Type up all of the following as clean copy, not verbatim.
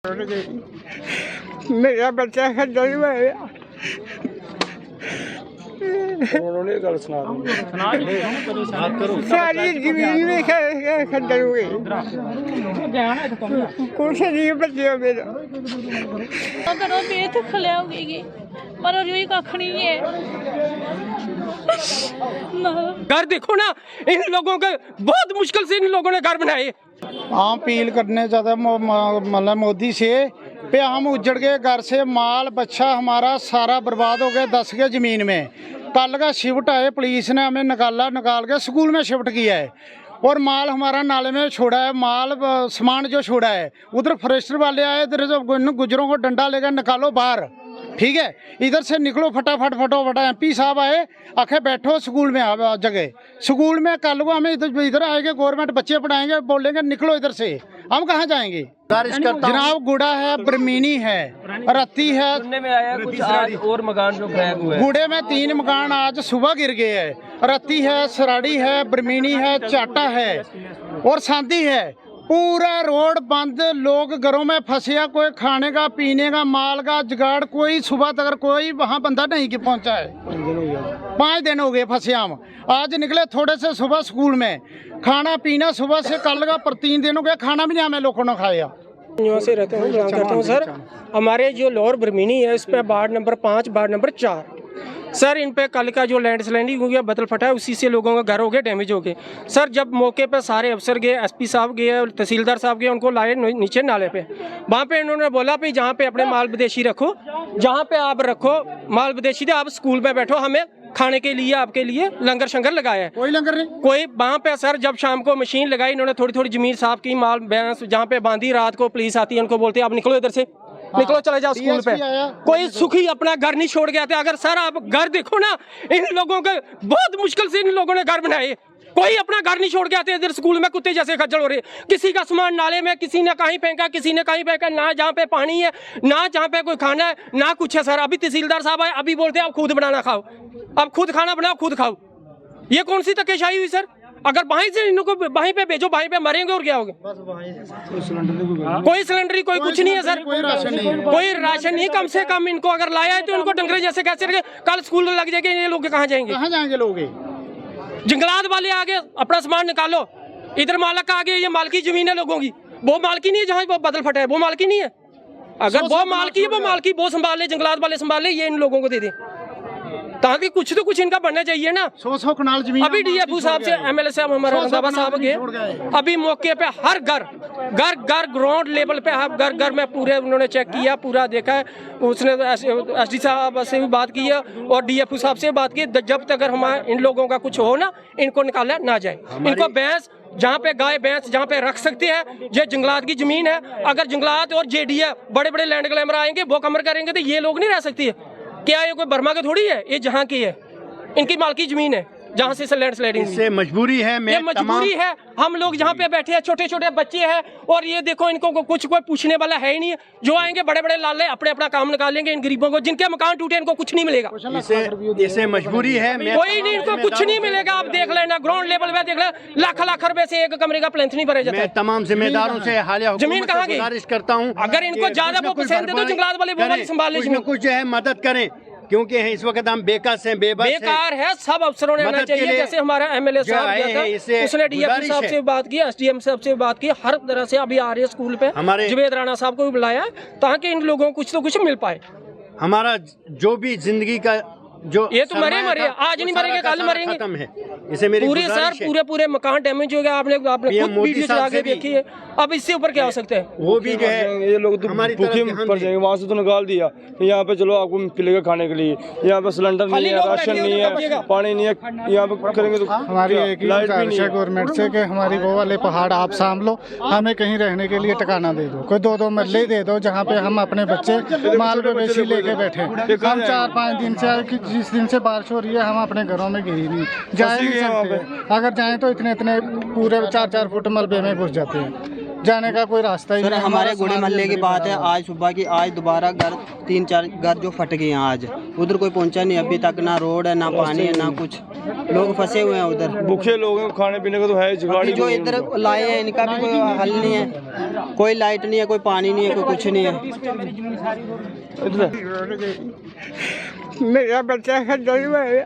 मेरा बच्चा खड्डल में उन्होंने गल सुना सारी जमीन में खड्डल हुए कुछ नहीं बचे मेरा अगर वो बेत खलिया होगी पर यही कख नहीं है। घर देखो ना, इन लोगों के बहुत मुश्किल से इन लोगों ने घर बनाए। हम अपील करने चाहते मतलब मोदी से पे हम उजड़ गए घर से, माल बच्चा हमारा सारा बर्बाद हो गया 10 के ज़मीन में। कल का शिफ्ट आए, पुलिस ने हमें निकाल के स्कूल में शिफ्ट किया है और माल हमारा नाले में छोड़ा है। माल सामान जो छोड़ा है उधर फॉरेस्टर वाले आए, इधर जो गुजरों को डंडा लेकर निकालो बाहर, ठीक है, इधर से निकलो फटाफट MP साहब आए, आखे बैठो स्कूल में जगह स्कूल में। कल को हमें इधर आएंगे, गवर्नमेंट बच्चे पढ़ाएंगे, बोलेंगे निकलो इधर से, हम कहाँ जाएंगे। जनाब गुड़ा है, बरमीनी है, रत्ती है, में आया कुछ आज और मकान जो क्रैक हुए। गुड़े में 3 मकान आज सुबह गिर गए हैं। रत्ती है, सराड़ी है, बरमीनी है, चाटा है और सांदी है। पूरा रोड बंद, लोग घरों में फंसे, कोई खाने का पीने का माल का जुगाड़, कोई सुबह तक कोई वहाँ बंदा नहीं पहुँचा है। 5 दिन हो गए फंसे हम। आज निकले थोड़े से सुबह स्कूल में, खाना पीना सुबह से कल का 3 दिन हो गया, खाना भी नहीं हमें लोगों ने खाया। यहाँ से रहते हूँ, बिलोंग करता हूँ सर। हमारे जो लोअर बरमीनी है, इस पे ward number 5 ward number 4 sir, इन पे कल का जो लैंडस्लाइडिंग हो गया, बदल फटा है, उसी से लोगों का घर हो गया डैमेज हो गए। सर जब मौके पे सारे अफसर गए, SP साहब गए, तहसीलदार साहब गए, उनको लाए नीचे नाले पे। वहाँ पे इन्होंने बोला भाई जहाँ पे अपने माल विदेशी रखो, जहाँ पे आप रखो माल विदेशी थे, आप स्कूल में बैठो, हमें खाने के लिए आपके लिए लंगर शंगर लगाया है। कोई लंगर नहीं, कोई वहाँ पे सर जब शाम को मशीन लगाई, इन्होंने थोड़ी जमीन साफ की, माल भैंस जहाँ पे बांधी, रात को पुलिस आती है, उनको बोलते हैं आप निकलो इधर से, निकलो चले जाओ स्कूल पे। कोई सुखी अपना घर नहीं छोड़ गया था। अगर सर आप घर देखो ना, इन लोगों के बहुत मुश्किल से इन लोगों ने घर बनाए। कोई अपना घर नहीं छोड़ के आते, इधर स्कूल में कुत्ते जैसे खज्जल हो रहे। किसी का सामान नाले में, किसी ने कहीं फेंका, किसी ने कहीं फेंका, ना जहाँ पे पानी है, ना जहाँ पे कोई खाना है, ना कुछ है। सर अभी तहसीलदार साहब आए, अभी बोलते हैं आप खुद बनाना खाओ, अब खुद खाना बनाओ खुद खाओ। ये कौन सी धक्केशाही हुई सर? अगर वहीं से इनको वहीं पे भेजो, वहीं पे मरेंगे और क्या होगा। कोई सिलेंडर कोई कुछ नहीं है सर, कोई राशन नहीं। कम से कम इनको अगर लाया है तो इनको डंगरे जैसे कैसे रखे। कल स्कूल लग जाएंगे, ये लोग कहाँ जाएंगे लोग। जंगलात वाले आगे अपना सामान निकालो, इधर मालक आगे, ये मालकी जमीन है लोगों की, वो मालकी नहीं है जहाँ वो बदल फटा है, वो मालकी नहीं है। अगर वो मालकी है, वो मालकी वो संभाल ले, जंगलात वाले संभाल ले, ये इन लोगों को दे दे, ताकि कुछ तो कुछ इनका बनना चाहिए ना। 100 कनाल जमीन। अभी DFO साहब से MLA साहब हमारे रंधावा साहब गए, अभी मौके पे हर घर ग्राउंड लेवल पे हर घर में पूरे उन्होंने चेक किया, पूरा देखा है। उसने SD साहब से भी बात की है और DFO साहब से बात की। जब तक अगर हमारे इन लोगों का कुछ हो ना, इनको निकाला ना जाए। इनको भैंस जहाँ पे गाय भैंस जहाँ पे रख सकते हैं, ये जंगलात की जमीन है। अगर जंगलात और JDA बड़े लैंड ग्लैमर आएंगे, वो कमर करेंगे तो ये लोग नहीं रह सकते। क्या ये कोई बर्मा की थोड़ी है, ये जहाँ की है, इनकी मालकी जमीन है जहाँ से लैंडस्लाइडिंग। इससे मजबूरी है, ये मजबूरी है। हम लोग जहाँ पे बैठे हैं, छोटे बच्चे हैं, और ये देखो इनको कुछ कोई पूछने वाला है ही नहीं है। जो आएंगे बड़े लाले अपना काम निकालेंगे। इन गरीबों को जिनके मकान टूटे इनको कुछ नहीं मिलेगा। इसे मजबूरी है, कोई नहीं, इनको कुछ नहीं मिलेगा। आप देख लेना ग्राउंड लेवल पे, देख लेना लाख रुपए से एक कमरे का प्लेंथ नहीं भरे जाता। तमाम जिम्मेदारों से हालिया जमीन कहाँ गई? गुजारिश करता हूँ, अगर इनको ज्यादा वो पसंद है तो जंगलात वाले वो वाली संभाल ले, कुछ जो है मदद करें, क्योंकि इस वक्त हम बेकस हैं, बेकार है। सब अफसरों ने आना चाहिए। जैसे हमारा MLA साहब गया था, उसने DFO साहब से बात की, SDM साहब से बात की, हर तरह से अभी आ रहे हैं स्कूल पे। जुबेद राणा साहब को भी बुलाया ताकि इन लोगों को कुछ तो कुछ मिल पाए। हमारा जो भी जिंदगी का जो ये तो मरे आज नहीं मरेंगे, कल मरेंगे। खत्म है। इसे मेरी पूरे सर पूरे मकान डैमेज हो गया। आपने खुद वीडियो चला के देखी है। अब इससे ऊपर क्या हो सकता है? वो भी जो है, ये लोग भूखे पड़ जाएंगे। वहाँ से तो निकाल दिया, यहाँ पे चलो आपको मिलेगा खाने के लिए। यहाँ पे सिलेंडर नहीं है, राशन नहीं है, पानी नहीं है। यहाँ पे करेंगे तो हमारी एक ही गुजारिश है गवर्नमेंट से कि हमारी वो वाले पहाड़ आप साम लो, हमें कहीं रहने के लिए ठिकाना दे दो, कोई 2 मरले दे दो जहाँ पे हम अपने बच्चे माल मवेशी लेके बैठे। हम 4-5 दिन से आए कि जिस दिन से बारिश हो रही है, हम अपने घरों में गए नहीं, जा नहीं सकते। अगर जाएं तो इतने पूरे 4-4 फुट मलबे में घुस जाते हैं। जाने का कोई रास्ता ही सर नहीं। हमारे गुड़े मोहल्ले की बात है, आज सुबह की, आज दोबारा घर 3-4 घर जो फट गए हैं आज, उधर कोई पहुंचा नहीं अभी तक, ना रोड है, ना पानी है, ना कुछ, लोग फंसे हुए हैं उधर। भूखे लोग हैं, खाने पीने का तो है जुगाड़। जो इधर लाए हैं इनका भी कोई हल नहीं है, कोई लाइट नहीं है, कोई पानी नहीं है, कोई कुछ नहीं है। मेरा बच्चा खंडर हुआ है।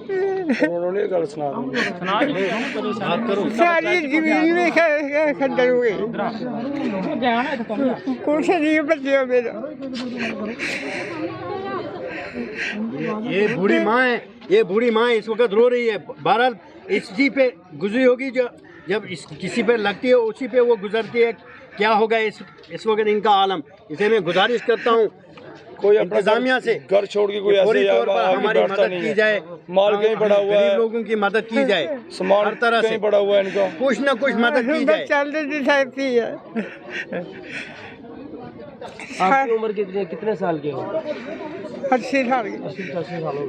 उन्होंने गल सुना सारी जमीन में खंडर हुए, कुछ नहीं बचे मेरा। ये बूढ़ी माँ है, ये बूढ़ी माँ इस वक्त रो रही है। बहरहाल इस जी पे गुजरी होगी, जो जब किसी पे लगती है उसी पे वो गुजरती है। क्या होगा इस वक्त इनका आलम। इसे मैं गुजारिश करता हूँ कोई इंतजामिया से घर छोड़ के कोई फौरी ऐसे तौर पर हमारी मदद की जाए, माल कहीं पड़ा हुआ है, गरीब लोगों की मदद की जाए, सामान हर तरह से कहीं पड़ा हुआ है इनका, कुछ न कुछ मदद की जाए। चलती सकती है। आपकी उम्र कितने साल की हो? 80 साल की। 80 साल हो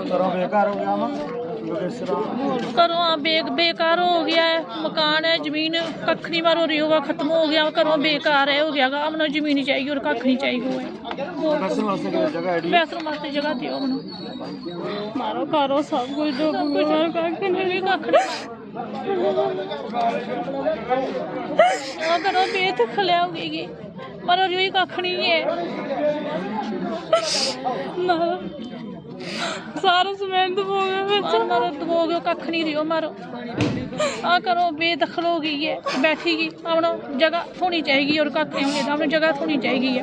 घरों बेकार हो गया है, मकान है, जमीन कख नहीं मारो रही होगा, खत्म हो गया, घरों बेकार है हो गया, हमने जमीन चाहिए और कख नहीं चाहिए हुआ पैसों वास्ते जगह दियो मारो करो सब कुछ जो कुछ और कख नहीं घरों बेत खलिया होगी मरो जो कख नहीं है सारा सीमेंट दबो गए कख नहीं रही मारो आ करो बेदखल हो गई है बैठेगी अपना जगह होनी चाहिए और कख नहीं होंगे अपनी जगह होनी चाहिए।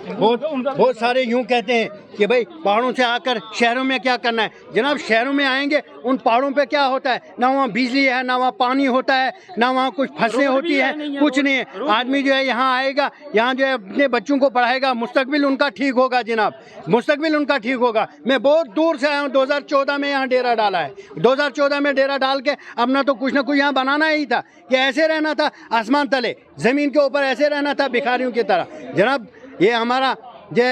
बहुत सारे यूं कहते हैं कि भाई पहाड़ों से आकर शहरों में क्या करना है। जनाब शहरों में आएंगे, उन पहाड़ों पे क्या होता है, ना वहाँ बिजली है, ना वहाँ पानी होता है, ना वहाँ कुछ फसलें होती है, कुछ नहीं है। आदमी जो है यहाँ आएगा, यहाँ जो है अपने बच्चों को पढ़ाएगा, मुस्तकबिल उनका ठीक होगा जनाब, मुस्तकबिल उनका ठीक होगा। मैं बहुत दूर से आया हूँ, 2014 में यहाँ डेरा डाला है। 2014 में डेरा डाल के अपना तो कुछ ना कुछ यहाँ बनाना ही था कि ऐसे रहना था आसमान तले, ज़मीन के ऊपर ऐसे रहना था भिखारियों की तरह। जनाब ये हमारा जो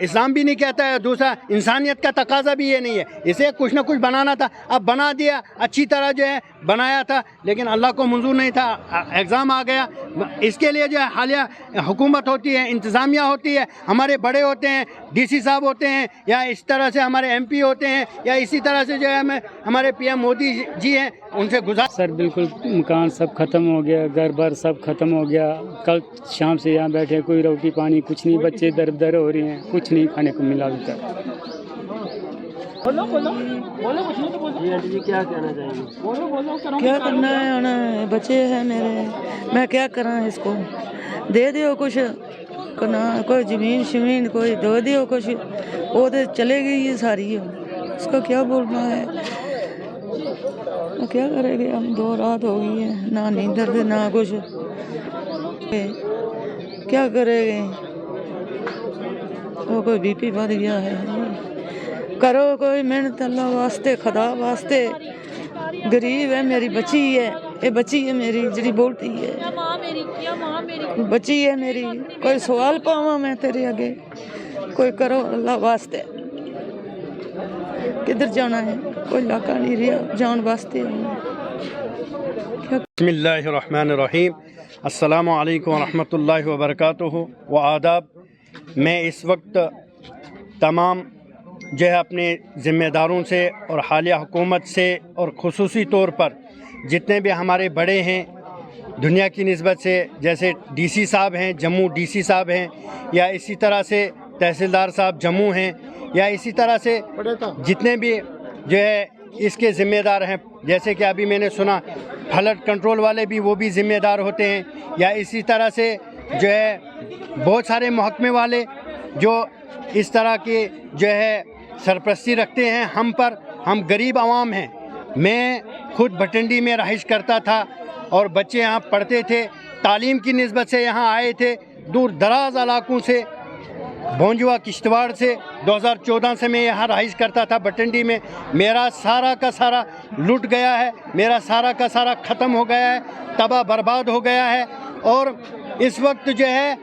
इस्लाम भी नहीं कहता है, दूसरा इंसानियत का तकाजा भी ये नहीं है। इसे कुछ ना कुछ बनाना था, अब बना दिया, अच्छी तरह जो है बनाया था, लेकिन अल्लाह को मंजूर नहीं था, एग्ज़ाम आ गया। इसके लिए जो है हालिया हुकूमत होती है, इंतज़ामिया होती है, हमारे बड़े होते हैं, डीसी साहब होते हैं, या इस तरह से हमारे एमपी होते हैं, या इसी तरह से जो है हमारे पीएम मोदी जी हैं, उनसे गुजार। सर बिल्कुल मकान सब ख़त्म हो गया, घर बार सब ख़त्म हो गया। कल शाम से यहाँ बैठे, कोई रोटी पानी कुछ नहीं, बच्चे दर दर हो रही हैं, कुछ नहीं खाने को मिला अभी तक। बोलो कुछ नहीं तो बोलो जी, क्या कहना चाहेंगे? बोलो क्या करना है, आना है, बच्चे हैं मेरे, मैं क्या करा इसको, दे दियो कुछ ना, कोई ज़मीन शमीन कोई दे दियो कुछ, वो तो चले गई है सारी, उसका क्या बोलना है, क्या करेंगे हम। 2 रात हो गई है, ना नींदर थे ना कुछ, क्या करेंगे। वो कोई बीपी बढ़ गया है, करो कोई मेहनत अल्लाह वास्ते, खुदा वास्ते, गरीब है, मेरी बच्ची है, ये बच्ची है मेरी जी बोलती है, बच्ची है मेरी, कोई सवाल पावा मैं तेरे आगे, कोई करो अल्लाह वास्ते। किधर जाना है, कोई इलाका नहीं रहा जान वास्ते। बिस्मिल्लाहिर्रहमानिर्रहीम, अस्सलामु अलैकुम वरहमतुल्लाहि वबरकातुहू व आदाब। मैं इस वक्त तमाम जो है अपने ज़िम्मेदारों से और हालिया हुकूमत से और ख़ुसूसी तौर पर जितने भी हमारे बड़े हैं दुनिया की निस्बत से, जैसे डीसी साहब हैं जम्मू, डीसी साहब हैं, या इसी तरह से तहसीलदार साहब जम्मू हैं, या इसी तरह से जितने भी जो है इसके ज़िम्मेदार हैं, जैसे कि अभी मैंने सुना फ्लड कंट्रोल वाले भी वो भी ज़िम्मेदार होते हैं, या इसी तरह से जो है बहुत सारे महकमे वाले जो इस तरह के जो है सरपरस्ती रखते हैं हम पर। हम गरीब आवाम हैं। मैं खुद भटंडी में रहाइश करता था और बच्चे यहाँ पढ़ते थे, तालीम की निस्बत से यहाँ आए थे दूर दराज इलाकों से, भोंजवा किश्तवाड़ से। 2014 से मैं यहाँ रहाइश करता था भटंडी में। मेरा सारा का सारा लूट गया है, मेरा सारा का सारा ख़त्म हो गया है, तबाह बर्बाद हो गया है। और इस वक्त जो है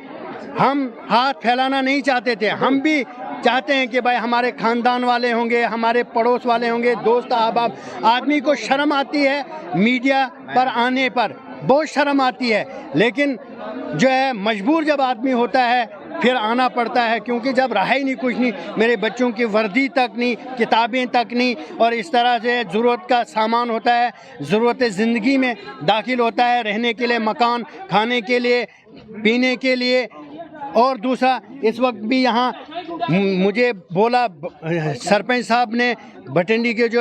हम हाथ फैलाना नहीं चाहते थे। हम भी चाहते हैं कि भाई हमारे ख़ानदान वाले होंगे, हमारे पड़ोस वाले होंगे, दोस्त अहबाब। आदमी को शर्म आती है मीडिया पर आने पर, बहुत शर्म आती है, लेकिन जो है मजबूर जब आदमी होता है फिर आना पड़ता है, क्योंकि जब रहा ही नहीं कुछ नहीं, मेरे बच्चों की वर्दी तक नहीं, किताबें तक नहीं, और इस तरह से ज़रूरत का सामान होता है, ज़रूरत ज़िंदगी में दाखिल होता है, रहने के लिए मकान, खाने के लिए, पीने के लिए। और दूसरा, इस वक्त भी यहाँ मुझे बोला सरपंच साहब ने, भटंडी के जो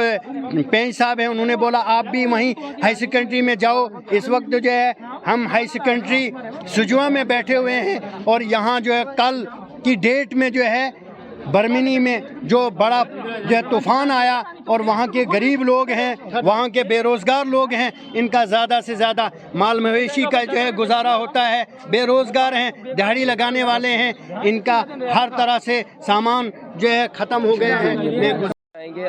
पेंच साहब हैं, उन्होंने बोला आप भी वहीं हाई सेकेंडरी में जाओ। इस वक्त जो है हम हाई सेकेंडरी सुजवा में बैठे हुए हैं, और यहाँ जो है कल की डेट में जो है बर्मिनी में जो बड़ा जो है तूफ़ान आया, और वहाँ के गरीब लोग हैं, वहाँ के बेरोज़गार लोग हैं, इनका ज़्यादा से ज़्यादा माल मवेशी का जो है गुजारा होता है, बेरोज़गार हैं, दिहाड़ी लगाने वाले हैं, इनका हर तरह से सामान जो है ख़त्म हो गया है।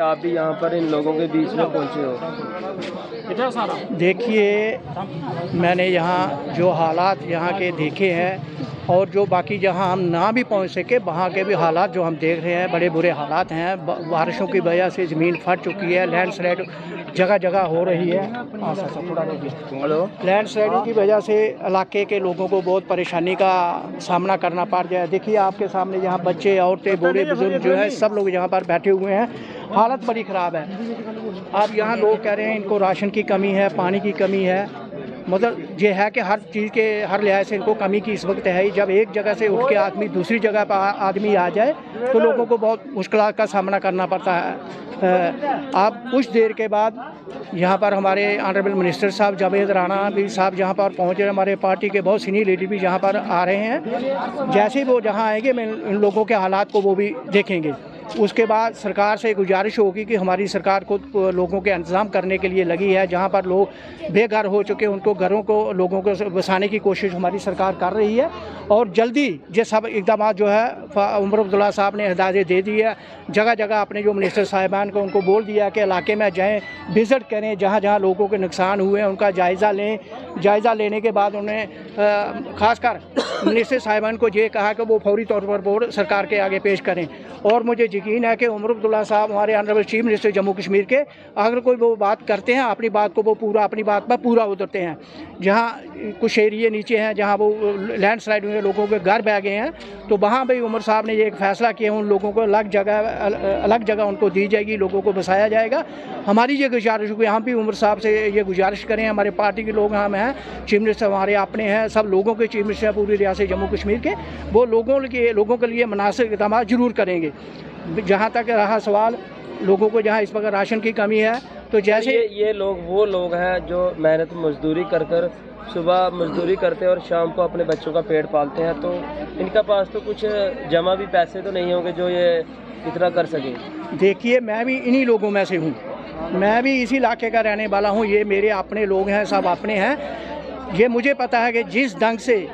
आप भी यहाँ पर इन लोगों के बीच में पहुँचे हो। देखिए, मैंने यहाँ जो हालात यहाँ के देखे हैं, और जो बाकी जहाँ हम ना भी पहुँच सके वहाँ के भी हालात जो हम देख रहे हैं, बड़े बुरे हालात हैं। बारिशों की वजह से ज़मीन फट चुकी है, लैंडस्लाइड जगह जगह हो रही है। लैंडस्लाइडिंग की वजह से इलाके के लोगों को बहुत परेशानी का सामना करना पड़ रहा है। देखिए आपके सामने यहाँ बच्चे, औरतें, बूढ़े बुजुर्ग जो है सब लोग यहाँ पर बैठे हुए हैं। हालत बड़ी ख़राब है। अब यहाँ लोग कह रहे हैं इनको राशन की कमी है, पानी की कमी है, मतलब ये है कि हर चीज़ के हर लिहाज से इनको कमी की इस वक्त है ही। जब एक जगह से उठ के आदमी दूसरी जगह पर आदमी आ जाए तो लोगों को बहुत मुश्किल का सामना करना पड़ता है। अब कुछ देर के बाद यहाँ पर हमारे ऑनरेबल मिनिस्टर साहब जावेद राणा भी साहब जहाँ पर पहुँचे, हमारे पार्टी के बहुत सीनियर लीडर भी यहाँ पर आ रहे हैं। जैसे ही वो जहाँ आएंगे मैं इन लोगों के हालात को वो भी देखेंगे। उसके बाद सरकार से गुजारिश होगी कि हमारी सरकार को लोगों के इंतज़ाम करने के लिए लगी है। जहाँ पर लोग बेघर हो चुके उनको घरों को लोगों को बसाने की कोशिश हमारी सरकार कर रही है, और जल्दी ये सब इकदाम जो है उमर अब्दुल्ला साहब ने हिदायत दे दी है। जगह जगह अपने जो मिनिस्टर साहिबान को उनको बोल दिया कि इलाके में जाएँ, विज़िट करें, जहाँ जहाँ लोगों के नुकसान हुए हैं उनका जायज़ा लें। जायज़ा लेने के बाद उन्हें ख़ासकर मिनिस्टर साहिबान को ये कहा कि वो फौरी तौर पर रिपोर्ट सरकार के आगे पेश करें। और मुझे यकीन है कि उमर अब्दुल्ला साहब हमारे honourable chief minister Jammu Kashmir के, अगर कोई वो बात करते हैं अपनी बात को वो पूरा अपनी बात पर पूरा उतरते हैं। जहाँ कुछ एरिए नीचे हैं जहाँ वो लैंडस्लाइड हुए, लोगों के घर बह गए हैं, तो वहाँ भी उमर साहब ने ये एक फ़ैसला किया, उन लोगों को अलग जगह उनको दी जाएगी, लोगों को बसाया जाएगा। हमारी ये गुजारिश हुई, हम भी उमर साहब से ये गुजारिश करें, हमारे पार्टी के लोग हम हैं, चीफ मिनिस्टर हमारे अपने हैं, सब लोगों के चीफ मिनिस्टर पूरी रियासत जम्मू कश्मीर के, वो लोगों के लिए मुनासिब इक़दाम ज़रूर करेंगे। जहाँ तक रहा सवाल लोगों को जहाँ इस वक्त राशन की कमी है, तो जैसे ये लोग वो लोग हैं जो मेहनत मजदूरी कर सुबह मजदूरी करते हैं और शाम को अपने बच्चों का पेट पालते हैं, तो इनका पास तो कुछ जमा भी पैसे तो नहीं होंगे जो ये इतना कर सके। देखिए, मैं भी इन्हीं लोगों में से हूँ, मैं भी इसी इलाके का रहने वाला हूँ, ये मेरे अपने लोग हैं, सब अपने हैं। ये मुझे पता है कि जिस ढंग से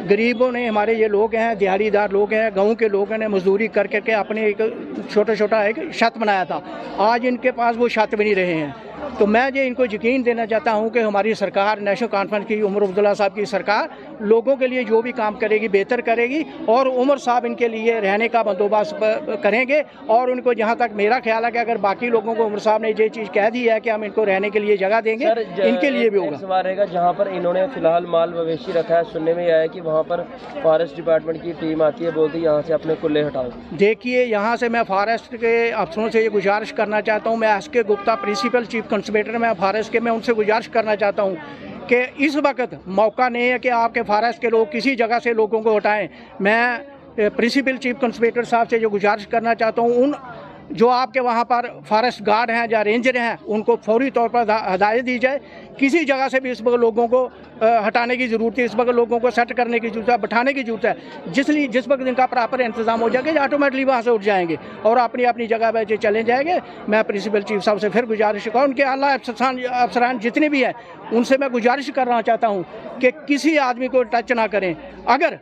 गरीबों ने, हमारे ये लोग हैं, दिहाड़ीदार लोग हैं, गाँव के लोगों ने मजदूरी कर करके अपने एक छोटा एक छत बनाया था, आज इनके पास वो छत भी नहीं रहे हैं। तो मैं ये इनको यकीन देना चाहता हूँ कि हमारी सरकार, नेशनल कॉन्फ्रेंस की उमर अब्दुल्ला साहब की सरकार लोगों के लिए जो भी काम करेगी बेहतर करेगी, और उमर साहब इनके लिए रहने का बंदोबस्त करेंगे। और उनको जहाँ तक मेरा ख्याल है कि अगर बाकी लोगों को उमर साहब ने ये चीज़ कह दी है कि हम इनको रहने के लिए जगह देंगे, इनके लिए भी होगा। सवाल रहेगा जहाँ पर इन्होंने फिलहाल माल मवेशी रखा है, सुनने में आया कि वहाँ पर फॉरेस्ट डिपार्टमेंट की टीम आती है, बोलती है यहाँ से अपने कुल्ले हटाओ। देखिए, यहाँ से मैं फॉरेस्ट के अफसरों से ये गुजारिश करना चाहता हूँ, मैं S K. Gupta principal chief conservator में फॉरेस्ट के, मैं उनसे गुजारिश करना चाहता हूँ कि इस वक्त मौका नहीं है कि आपके फॉरेस्ट के लोग किसी जगह से लोगों को हटाएं। मैं प्रिंसिपल चीफ कंजर्वेटर साहब से जो गुजारिश करना चाहता हूँ, उन जो आपके वहाँ पर फॉरेस्ट गार्ड हैं या रेंजर हैं, उनको फौरी तौर पर हदायत दी जाए। किसी जगह से भी इस वक्त लोगों को हटाने की ज़रूरत है, इस वक्त लोगों को सेट करने की ज़रूरत है, बैठाने की ज़रूरत है। जिस वक्त इनका प्रॉपर इंतजाम हो जाएगा, ऑटोमेटिकली वहाँ से उठ जाएंगे और अपनी अपनी जगह पर चले जाएंगे। मैं प्रिंसिपल चीफ साहब से फिर गुजारिश करूँ, उनके आला अफसरान जितने भी हैं उनसे मैं गुजारिश करना चाहता हूँ कि किसी आदमी को टच ना करें। अगर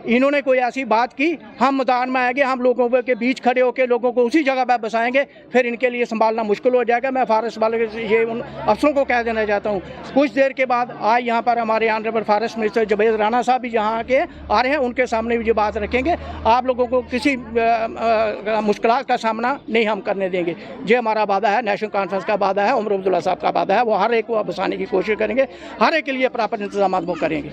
इन्होंने कोई ऐसी बात की, हम मैदान में आएंगे, हम लोगों के बीच खड़े होकर लोगों को उसी जगह पर बसाएंगे, फिर इनके लिए संभालना मुश्किल हो जाएगा। मैं फॉरेस्ट वाले ये उन अफसरों को कह देना चाहता हूँ। कुछ देर के बाद आज यहाँ पर हमारे honourable forest minister Zubair Rana साहब भी यहाँ के आ रहे हैं, उनके सामने भी ये बात रखेंगे। आप लोगों को किसी मुश्किलात का सामना नहीं हम करने देंगे। ये हमारा वादा है, नेशनल कॉन्फ्रेंस का वादा है, उमर अब्दुल्ला साहब का वादा है। वो हर एक को बसाने की कोशिश करेंगे, हर एक के लिए प्रॉपर इंतजाम वो करेंगे।